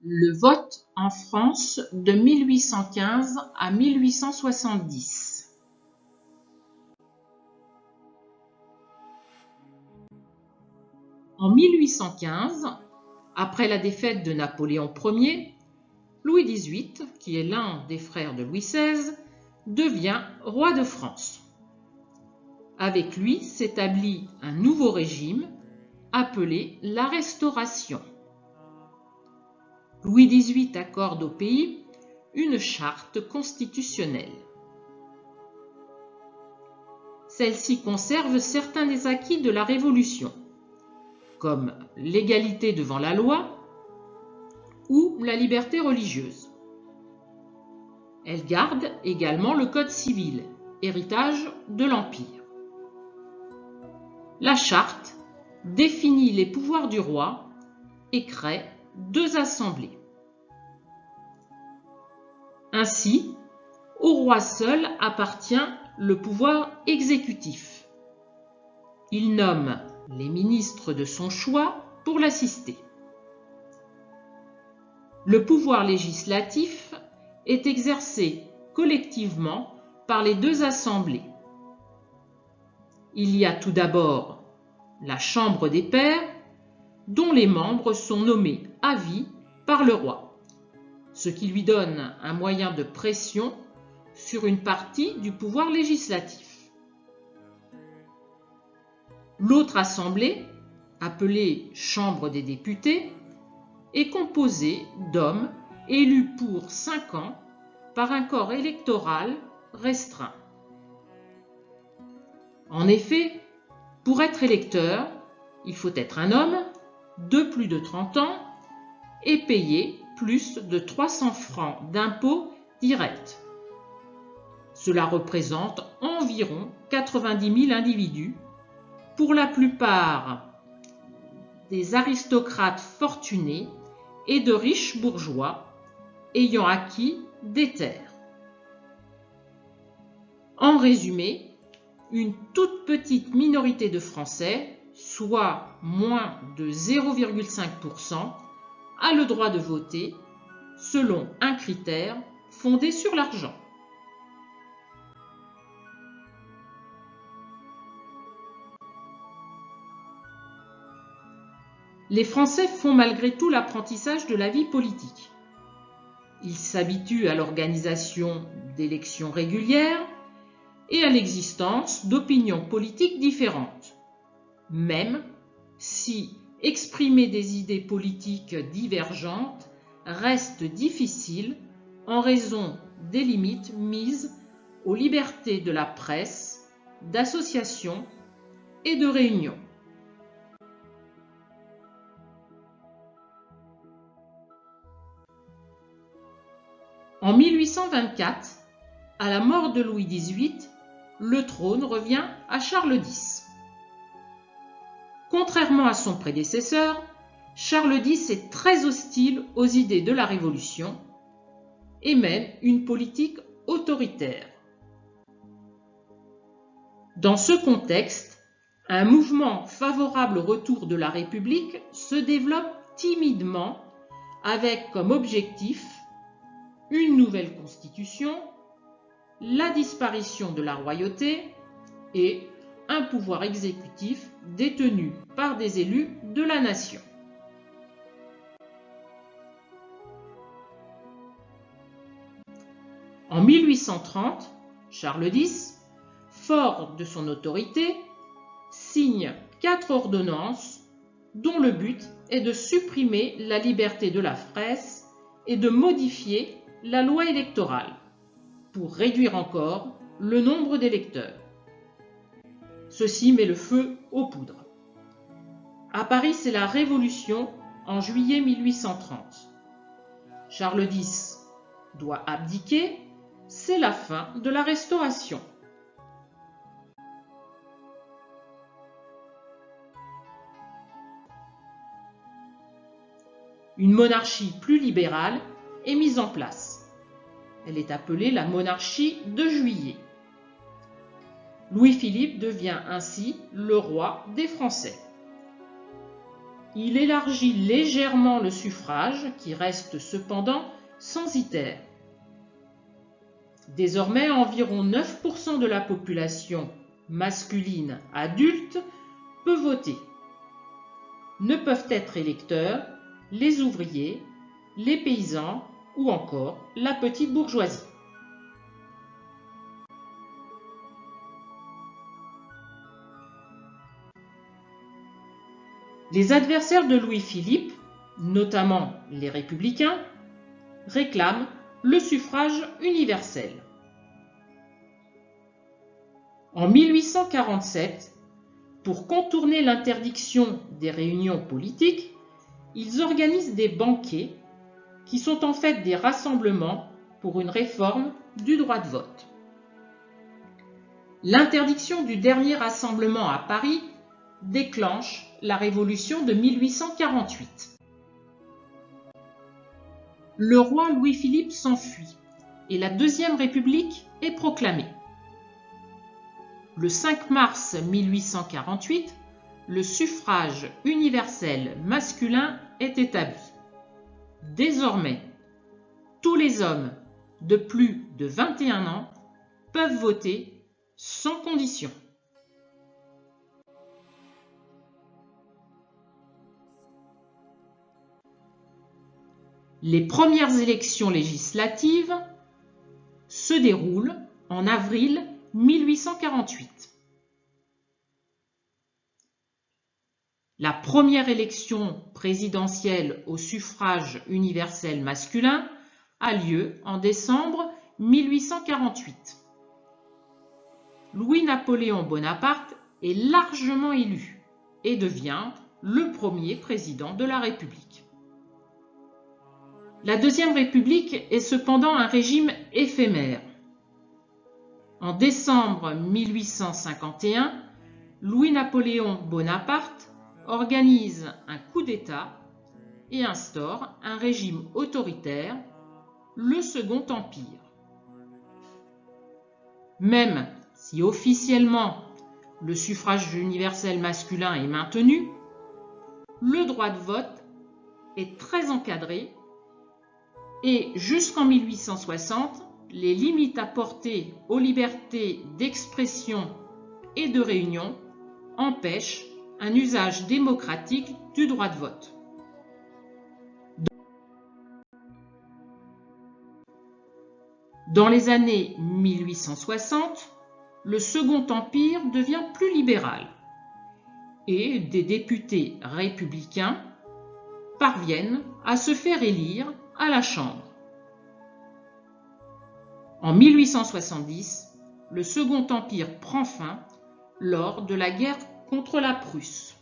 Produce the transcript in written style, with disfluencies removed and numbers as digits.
Le vote en France de 1815 à 1870. En 1815, après la défaite de Napoléon Ier, Louis XVIII, qui est l'un des frères de Louis XVI, devient roi de France. Avec lui s'établit un nouveau régime appelé la Restauration. Louis XVIII accorde au pays une charte constitutionnelle. Celle-ci conserve certains des acquis de la Révolution, comme l'égalité devant la loi ou la liberté religieuse. Elle garde également le Code civil, héritage de l'Empire. La charte définit les pouvoirs du roi et crée 2 assemblées. Ainsi, au roi seul appartient le pouvoir exécutif. Il nomme les ministres de son choix pour l'assister. Le pouvoir législatif est exercé collectivement par les 2 assemblées. Il y a tout d'abord la Chambre des pairs, dont les membres sont nommés à vie par le roi, ce qui lui donne un moyen de pression sur une partie du pouvoir législatif. L'autre assemblée, appelée Chambre des députés, est composée d'hommes élus pour 5 ans par un corps électoral restreint. En effet, pour être électeur, il faut être un homme de plus de 30 ans et payer plus de 300 francs d'impôts directs. Cela représente environ 90 000 individus, pour la plupart des aristocrates fortunés et de riches bourgeois ayant acquis des terres. En résumé, une toute petite minorité de Français, soit moins de 0,5%, a le droit de voter selon un critère fondé sur l'argent. Les Français font malgré tout l'apprentissage de la vie politique. Ils s'habituent à l'organisation d'élections régulières et à l'existence d'opinions politiques différentes, même si exprimer des idées politiques divergentes reste difficile en raison des limites mises aux libertés de la presse, d'association et de réunion. En 1824, à la mort de Louis XVIII, le trône revient à Charles X. Contrairement à son prédécesseur, Charles X est très hostile aux idées de la Révolution et mène une politique autoritaire. Dans ce contexte, un mouvement favorable au retour de la République se développe timidement avec comme objectif une nouvelle constitution, la disparition de la royauté et un pouvoir exécutif détenu par des élus de la nation. En 1830, Charles X, fort de son autorité, signe 4 ordonnances dont le but est de supprimer la liberté de la presse et de modifier la loi électorale pour réduire encore le nombre d'électeurs. Ceci met le feu aux poudres. À Paris, c'est la Révolution en juillet 1830. Charles X doit abdiquer, c'est la fin de la Restauration. Une monarchie plus libérale est mise en place. Elle est appelée la monarchie de Juillet. Louis-Philippe devient ainsi le roi des Français. il élargit légèrement le suffrage, qui reste cependant censitaire. Désormais, environ 9% de la population masculine adulte peut voter. Ne peuvent être électeurs les ouvriers, les paysans ou encore la petite bourgeoisie. Les adversaires de Louis-Philippe, notamment les républicains, réclament le suffrage universel. En 1847, pour contourner l'interdiction des réunions politiques, ils organisent des banquets qui sont en fait des rassemblements pour une réforme du droit de vote. L'interdiction du dernier rassemblement à Paris déclenche la Révolution de 1848. Le roi Louis-Philippe s'enfuit et la Deuxième République est proclamée. Le 5 mars 1848, le suffrage universel masculin est établi. Désormais, tous les hommes de plus de 21 ans peuvent voter sans condition. Les premières élections législatives se déroulent en avril 1848. La première élection présidentielle au suffrage universel masculin a lieu en décembre 1848. Louis-Napoléon Bonaparte est largement élu et devient le premier président de la République. La Deuxième République est cependant un régime éphémère. En décembre 1851, Louis-Napoléon Bonaparte organise un coup d'État et instaure un régime autoritaire, le Second Empire. Même si officiellement le suffrage universel masculin est maintenu, le droit de vote est très encadré et jusqu'en 1860, les limites apportées aux libertés d'expression et de réunion empêchent un usage démocratique du droit de vote. Dans les années 1860, le Second Empire devient plus libéral et des députés républicains parviennent à se faire élire à la Chambre. En 1870, le Second Empire prend fin lors de la guerre contre la Prusse.